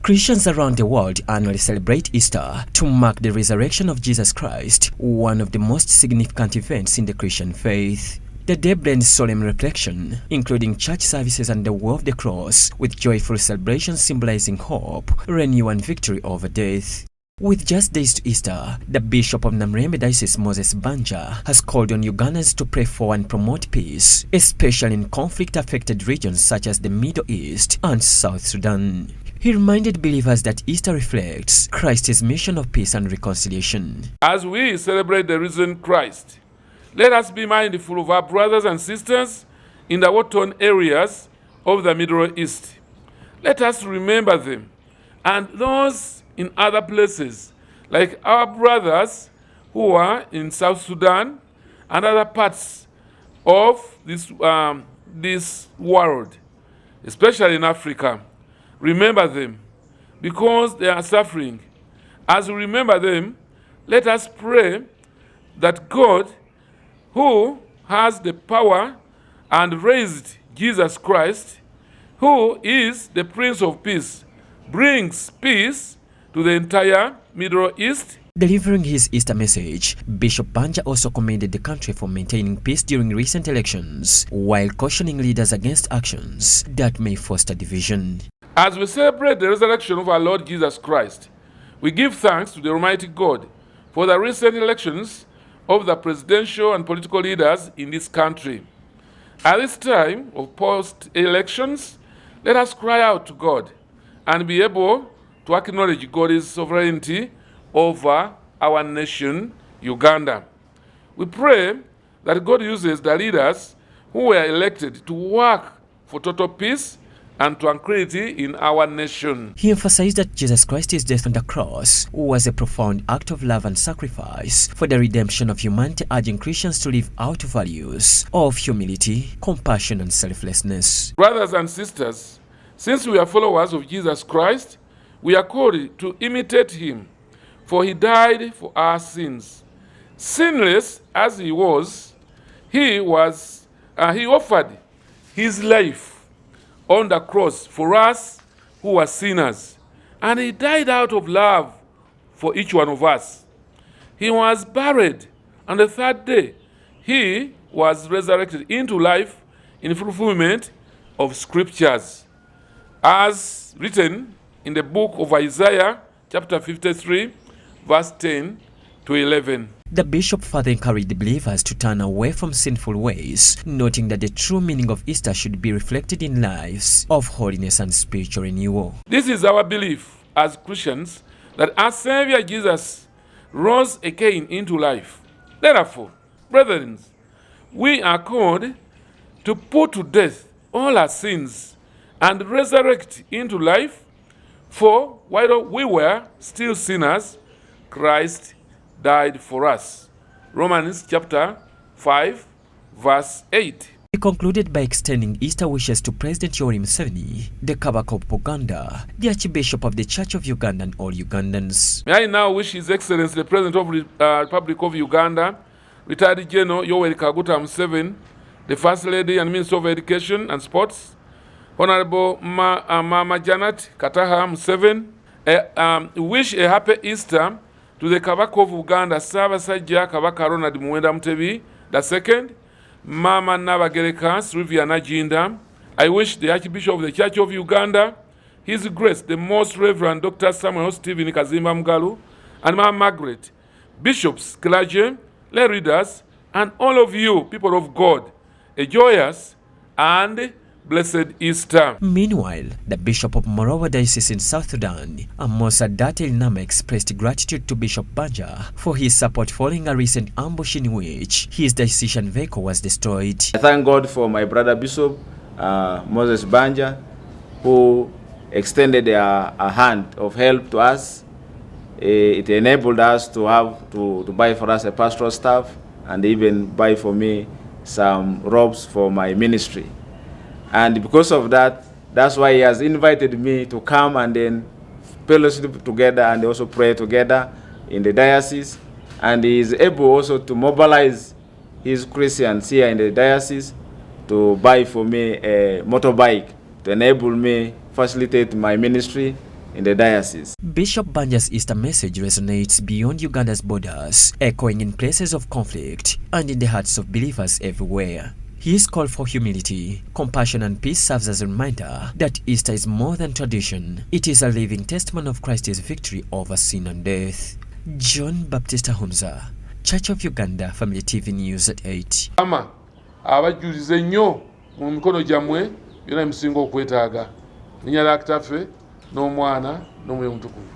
Christians around the world annually celebrate Easter to mark the resurrection of Jesus Christ, one of the most significant events in the Christian faith. The day blends solemn reflection, including church services and the Way of the Cross, with joyful celebrations symbolizing hope, renewal and victory over death. With just days to Easter, the Bishop of Namirembe Diocese, Banja, has called on Ugandans to pray for and promote peace, especially in conflict-affected regions such as the Middle East and South Sudan. He reminded believers that Easter reflects Christ's mission of peace and reconciliation. As we celebrate the risen Christ, let us be mindful of our brothers and sisters in the war-torn areas of the Middle East. Let us remember them and those in other places, like our brothers who are in South Sudan and other parts of this world, especially in Africa. Remember them because they are suffering. As we remember them, let us pray that God, who has the power and raised Jesus Christ, who is the Prince of Peace, brings peace to the entire Middle East. Delivering his Easter message, Bishop Banja also commended the country for maintaining peace during recent elections, while cautioning leaders against actions that may foster division. As we celebrate the resurrection of our Lord Jesus Christ, we give thanks to the Almighty God for the recent elections of the presidential and political leaders in this country. At this time of post-elections, let us cry out to God and be able to acknowledge God's sovereignty over our nation, Uganda. We pray that God uses the leaders who were elected to work for total peace and tranquility in our nation. He emphasized that Jesus Christ's death on the cross was a profound act of love and sacrifice for the redemption of humanity, urging Christians to live out values of humility, compassion, and selflessness. Brothers and sisters, since we are followers of Jesus Christ, we are called to imitate him, for he died for our sins. Sinless as he was, he offered his life on the cross for us who are sinners, and he died out of love for each one of us. He was buried, and the third day he was resurrected into life in fulfillment of scriptures, as written in the book of Isaiah, chapter 53, verse 10 to 11. The bishop further encouraged the believers to turn away from sinful ways, noting that the true meaning of Easter should be reflected in lives of holiness and spiritual renewal. This is our belief as Christians, that our Savior Jesus rose again into life. Therefore, brethren, we are called to put to death all our sins and resurrect into life. For while we were still sinners, Christ died for us. Romans chapter 5, verse 8. He concluded by extending Easter wishes to President Yoweri Museveni, the Kabaka of Buganda, the Archbishop of the Church of Uganda, and all Ugandans. May I now wish His Excellency the President of the Republic of Uganda, Retired General Yoweri Kaguta Museveni, the First Lady and Minister of Education and Sports, Honorable Mama Janet Kataha Museveni, wish a happy Easter to the Kabaka of Uganda, Ssaabasajja Kabaka Ronald Muwenda Mutebi II, Mama Nabagereka Sylvia Najinda. I wish the Archbishop of the Church of Uganda, His Grace, the Most Reverend Dr. Samuel Stephen Kazimba Mugalu, and Mama Margaret, bishops, clergy, lay readers, and all of you, people of God, a joyous and blessed Easter. Meanwhile, the Bishop of Morowa Diocese in South Sudan, Amosa Datel Nama, expressed gratitude to Bishop Banja for his support following a recent ambush in which his decision vehicle was destroyed. I thank God for my brother Bishop Moses Banja, who extended a hand of help to us. It enabled us to have to buy for us a pastoral staff and even buy for me some robes for my ministry. And because of that, that's why he has invited me to come and then fellowship together and also pray together in the diocese. And he is able also to mobilize his Christians here in the diocese to buy for me a motorbike to enable me facilitate my ministry in the diocese. Bishop Banja's Easter message resonates beyond Uganda's borders, echoing in places of conflict and in the hearts of believers everywhere. His call for humility, compassion and peace serves as a reminder that Easter is more than tradition. It is a living testament of Christ's victory over sin and death. John Baptista Hunza, Church of Uganda, Family TV News at 8. Ama abajulize nnyo mu mikono gyamwe byonna musinga okwetaaga. Linnya lya Kitaffe n'Omwana n'Omwoyo Omutukuvu.